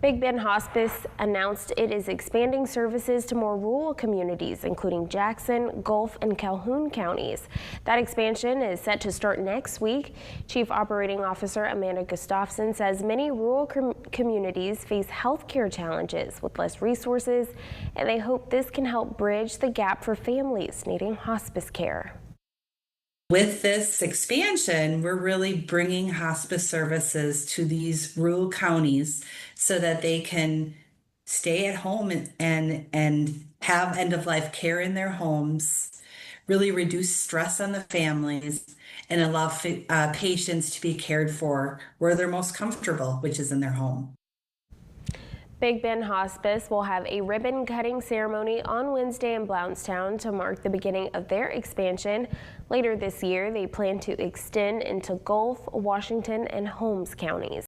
Big Bend Hospice announced it is expanding services to more rural communities, including Jackson, Gulf, and Calhoun counties. That expansion is set to start next week. Chief Operating Officer Amanda Gustafson says many rural communities face health care challenges with less resources, and they hope this can help bridge the gap for families needing hospice care. With this expansion, we're really bringing hospice services to these rural counties so that they can stay at home and have end-of-life care in their homes, really reduce stress on the families, and allow patients to be cared for where they're most comfortable, which is in their home. Big Bend Hospice will have a ribbon-cutting ceremony on Wednesday in Blountstown to mark the beginning of their expansion. Later this year, they plan to extend into Gulf, Washington, and Holmes counties.